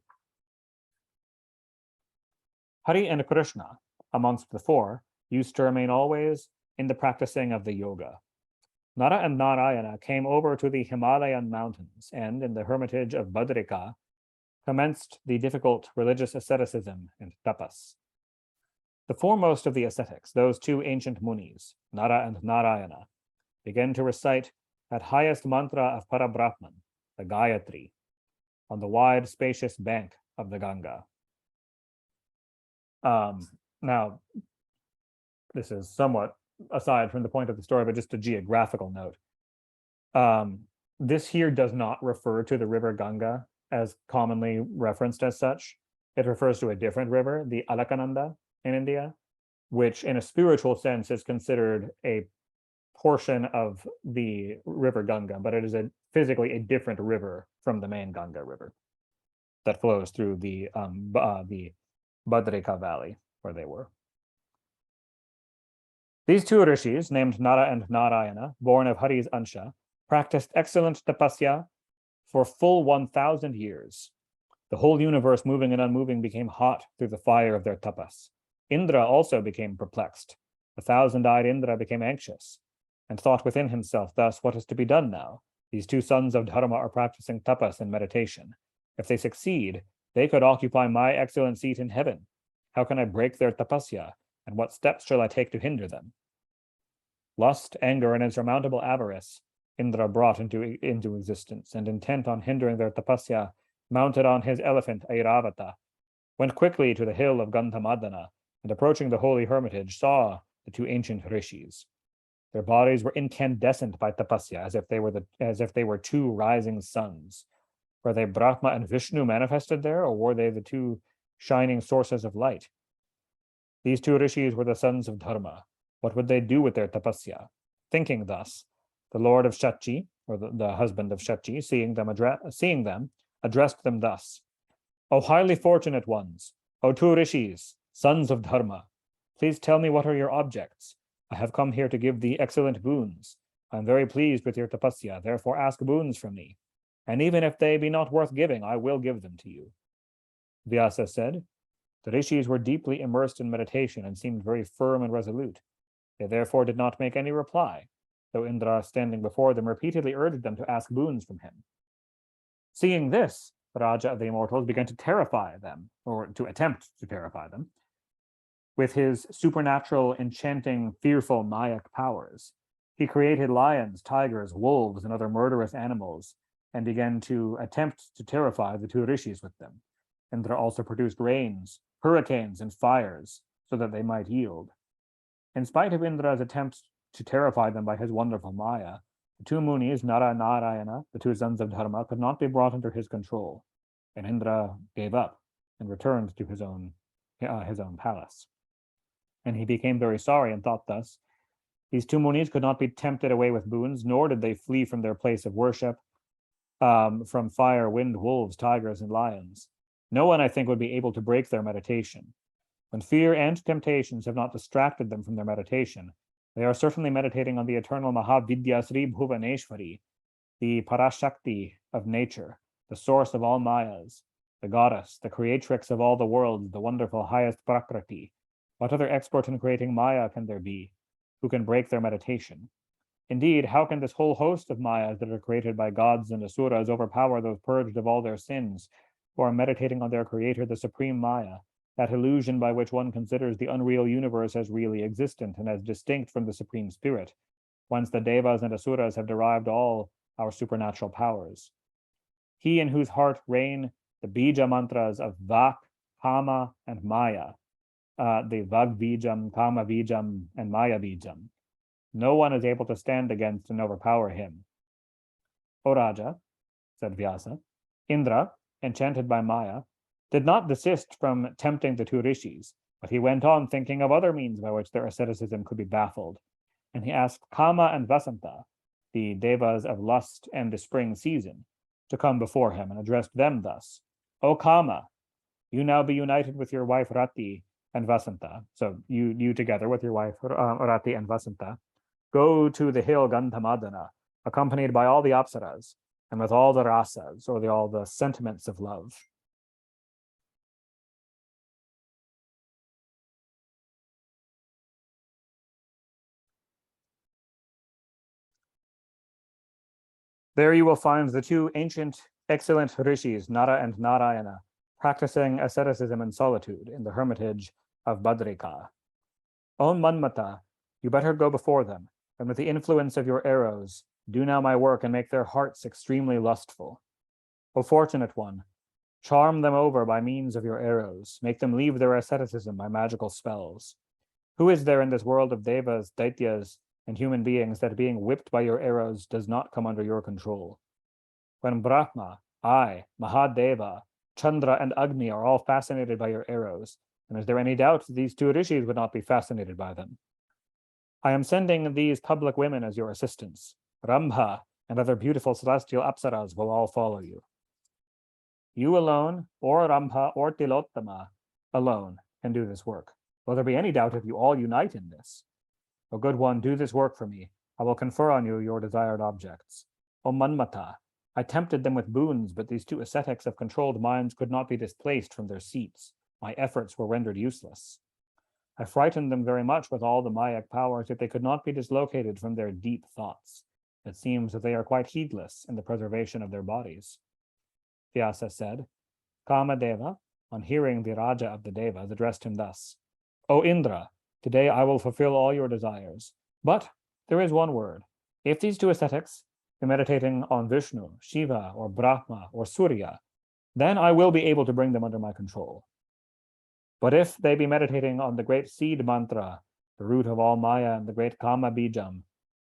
Hari and Krishna, amongst the 4, used to remain always in the practicing of the yoga. Nara and Narayana came over to the Himalayan mountains and, in the hermitage of Badrika, commenced the difficult religious asceticism and tapas. The foremost of the ascetics, those 2 ancient munis, Nara and Narayana, began to recite that highest mantra of Parabrahman, the Gayatri, on the wide, spacious bank of the Ganga. Now, this is somewhat aside from the point of the story, but just a geographical note. This here does not refer to the river Ganga as commonly referenced as such. It refers to a different river, the Alakananda in India, which in a spiritual sense is considered a portion of the river Ganga, but it is physically a different river from the main Ganga River that flows through the Badrika Valley where they were. These 2 rishis, named Nara and Narayana, born of Hari's Ansha, practiced excellent tapasya for full 1,000 years. The whole universe, moving and unmoving, became hot through the fire of their tapas. Indra also became perplexed. The 1,000-eyed Indra became anxious and thought within himself, thus, what is to be done now? These 2 sons of Dharma are practicing tapas and meditation. If they succeed, they could occupy my excellent seat in heaven. How can I break their tapasya, and what steps shall I take to hinder them? Lust, anger, and insurmountable avarice Indra brought into existence, and intent on hindering their tapasya, mounted on his elephant Airavata, went quickly to the hill of Gandhamadana, and approaching the holy hermitage, saw the 2 ancient rishis. Their bodies were incandescent by tapasya, as if they were 2 rising suns. Were they Brahma and Vishnu manifested there, or were they the 2 shining sources of light? These 2 rishis were the sons of Dharma. What would they do with their tapasya? Thinking thus, the Lord of Shachi, or the husband of Shachi, seeing them, addressed them thus: O highly fortunate ones, O 2 rishis, sons of Dharma, please tell me what are your objects. I have come here to give thee excellent boons. I am very pleased with your tapasya, therefore ask boons from me. And even if they be not worth giving, I will give them to you. Vyasa said, the rishis were deeply immersed in meditation and seemed very firm and resolute. They therefore did not make any reply, though Indra, standing before them, repeatedly urged them to ask boons from him. Seeing this, the Raja of the Immortals began to terrify them, or to attempt to terrify them, with his supernatural, enchanting, fearful Mayak powers. He created lions, tigers, wolves, and other murderous animals, and began to attempt to terrify the 2 rishis with them. Indra also produced rains, hurricanes and fires, so that they might yield. In spite of Indra's attempts to terrify them by his wonderful Maya, the two Munis, Nara and Narayana, the two sons of Dharma, could not be brought under his control, and Indra gave up and returned to his own palace. And he became very sorry and thought thus, these two Munis could not be tempted away with boons, nor did they flee from their place of worship, from fire, wind, wolves, tigers, and lions. No one, I think, would be able to break their meditation. When fear and temptations have not distracted them from their meditation, they are certainly meditating on the eternal Mahavidya Sri Bhuvaneshwari, the Parashakti of nature, the source of all Mayas, the goddess, the creatrix of all the worlds, the wonderful highest Prakriti. What other expert in creating Maya can there be who can break their meditation? Indeed, how can this whole host of Mayas that are created by gods and asuras overpower those purged of all their sins, who are meditating on their creator, the supreme Maya, that illusion by which one considers the unreal universe as really existent and as distinct from the supreme spirit, whence the devas and asuras have derived all our supernatural powers. He in whose heart reign the bija mantras of Vak, Kama, and Maya, the Vag Bijam, Kama Bijam, and Maya Bijam. No one is able to stand against and overpower him. O Raja, said Vyasa, Indra, enchanted by Maya, did not desist from tempting the two rishis, but he went on thinking of other means by which their asceticism could be baffled. And he asked Kama and Vasanta, the devas of lust and the spring season, to come before him and addressed them thus, O Kama, you now be united with your wife Rati and Vasanta. So you together with your wife Rati and Vasanta, go to the hill Gandhamadana, accompanied by all the apsaras and with all the rasas, or all the sentiments of love. There you will find the two ancient, excellent rishis, Nara and Narayana, practicing asceticism and solitude in the hermitage of Badrika. O Manmata, you better go before them, and with the influence of your arrows, do now my work and make their hearts extremely lustful. O fortunate one, charm them over by means of your arrows, make them leave their asceticism by magical spells. Who is there in this world of devas, daityas, and human beings that being whipped by your arrows does not come under your control? When Brahma, I, Mahadeva, Chandra, and Agni are all fascinated by your arrows, and is there any doubt that these two rishis would not be fascinated by them? I am sending these public women as your assistants. Rambha and other beautiful celestial apsaras will all follow you. You alone, or Rambha, or Tilottama alone, can do this work. Will there be any doubt if you all unite in this? O good one, do this work for me. I will confer on you your desired objects. O Manmata, I tempted them with boons, but these two ascetics of controlled minds could not be displaced from their seats. My efforts were rendered useless. I frightened them very much with all the Mayak powers, yet they could not be dislocated from their deep thoughts. It seems that they are quite heedless in the preservation of their bodies. Vyasa said, Kamadeva, on hearing the Raja of the Devas, addressed him thus, O Indra, today I will fulfill all your desires. But there is one word. If these two ascetics be meditating on Vishnu, Shiva, or Brahma, or Surya, then I will be able to bring them under my control. But if they be meditating on the great seed mantra, the root of all Maya, and the great Kama Bijam,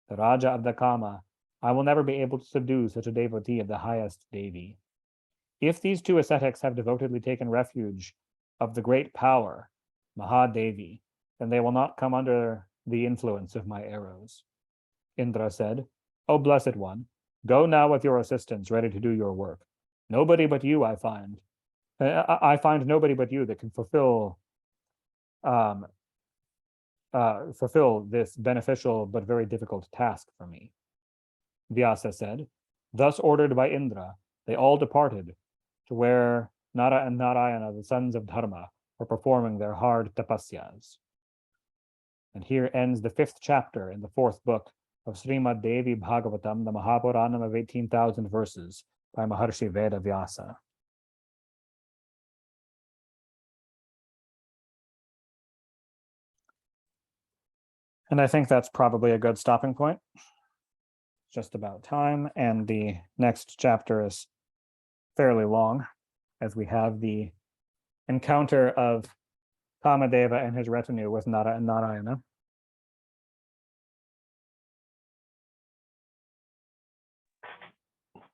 the Raja of the Kama, I will never be able to subdue such a devotee of the highest Devi. If these two ascetics have devotedly taken refuge of the great power, Mahadevi, then they will not come under the influence of my arrows. Indra said, O blessed one, go now with your assistants ready to do your work. Nobody but you I find nobody but you that can fulfill this beneficial but very difficult task for me. Vyasa said, thus ordered by Indra, they all departed to where Nara and Narayana, the sons of Dharma, were performing their hard tapasyas. And here ends the 5th chapter in the 4th book of Srimad Devi Bhagavatam, the Mahapuranam of 18,000 verses by Maharshi Veda Vyasa. And I think that's probably a good stopping point. Just about time, and the next chapter is fairly long, as we have the encounter of Kamadeva and his retinue with Nara and Narayana.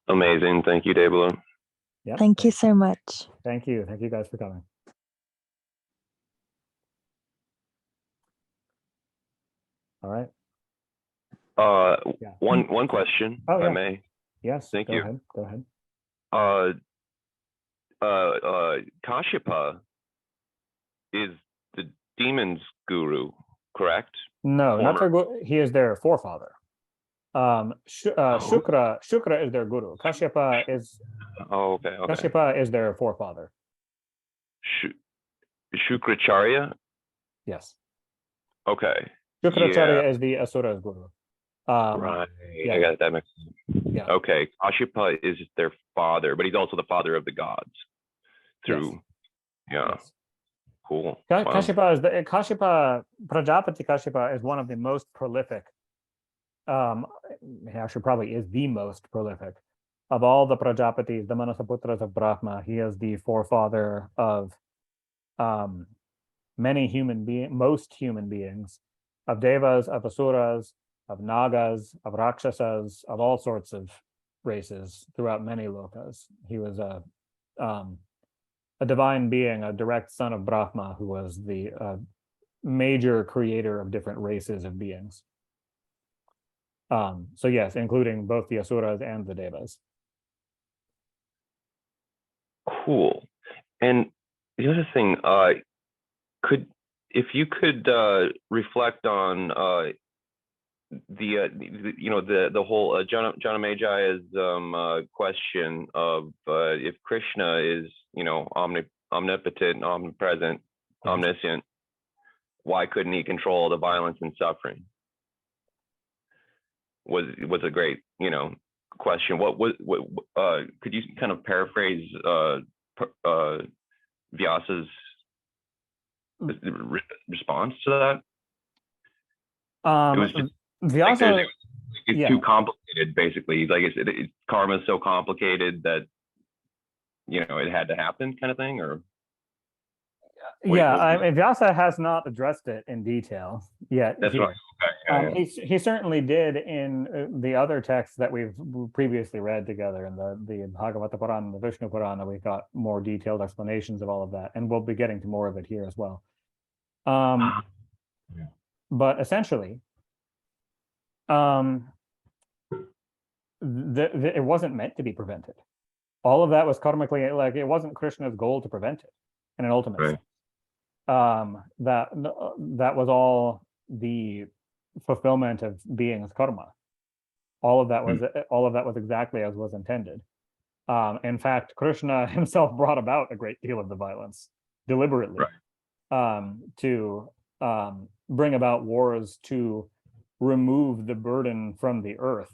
Amazing. Thank you, Devi. Yeah. Thank you so much. Thank you. Thank you guys for coming. All right. One question, if I may. Yes. Thank go you. Ahead. Go ahead. Kashyapa is the demon's guru, correct? No, not Former. their he is their forefather. Shukra is their guru. Kashyapa is Kashyapa is their forefather. Shukracharya? Yes. Okay. Shukracharya is the Asura's guru. Right. Yeah. I got that mixed up. Yeah. Okay. Kashyapa is their father, but he's also the father of the gods. Through Yes. Cool. Kashyapa Prajapati Kashyapa is one of the most prolific. Actually, probably is the most prolific of all the Prajapatis, the Manasaputras of Brahma. He is the forefather of most human beings, of devas, of asuras, of nagas, of rakshasas, of all sorts of races throughout many lokas. He was a divine being, a direct son of Brahma, who was the major creator of different races of beings. So yes, including both the asuras and the devas. Cool. And the other thing, if you could reflect on the whole Janamajaya's question of if Krishna is omnipotent, omnipresent, omniscient, why couldn't he control the violence and suffering? Was a great question. What could you kind of paraphrase Vyasa's response to that? It was just Vyasa, it's too complicated, basically. Like karma is so complicated that it had to happen, kind of thing, or Vyasa has not addressed it in detail yet. That's right. Okay. He certainly did in the other texts that we've previously read together in the Bhagavata Purana and the Vishnu Purana. We've got more detailed explanations of all of that, and we'll be getting to more of it here as well. But essentially, it wasn't meant to be prevented. All of that was karmically, like, it wasn't Krishna's goal to prevent it in an ultimate sense. That was all the fulfillment of being's karma. All of that was exactly as was intended. In fact, Krishna himself brought about a great deal of the violence deliberately, to bring about wars to remove the burden from the earth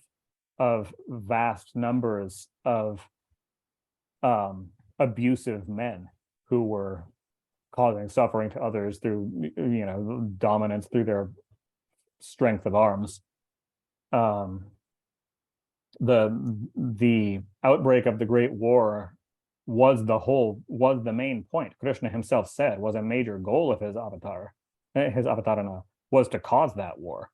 of vast numbers of abusive men who were causing suffering to others through dominance, through their strength of arms. The outbreak of the Great War was the main point. Krishna himself said was a major goal of his avatarana was to cause that war.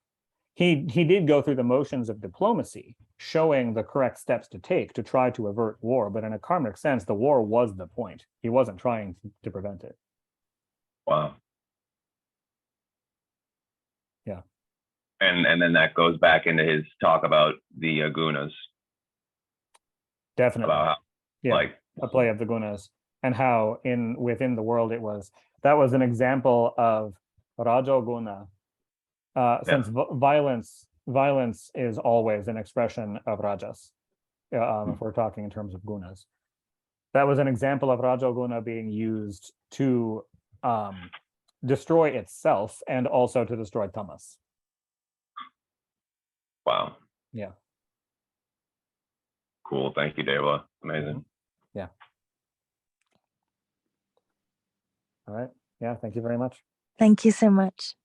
He did go through the motions of diplomacy, showing the correct steps to take to try to avert war, but in a karmic sense, the war was the point. He wasn't trying to prevent it. Wow. Yeah. And then that goes back into his talk about the gunas. Definitely. About how, a play of the gunas, and how within the world that was an example of rajoguna. Since violence is always an expression of rajas, if we're talking in terms of gunas. That was an example of rajoguna being used to destroy itself and also to destroy tamas. Wow. Yeah. Cool. Thank you, Deva. Amazing. Yeah. All right. Yeah. Thank you very much. Thank you so much.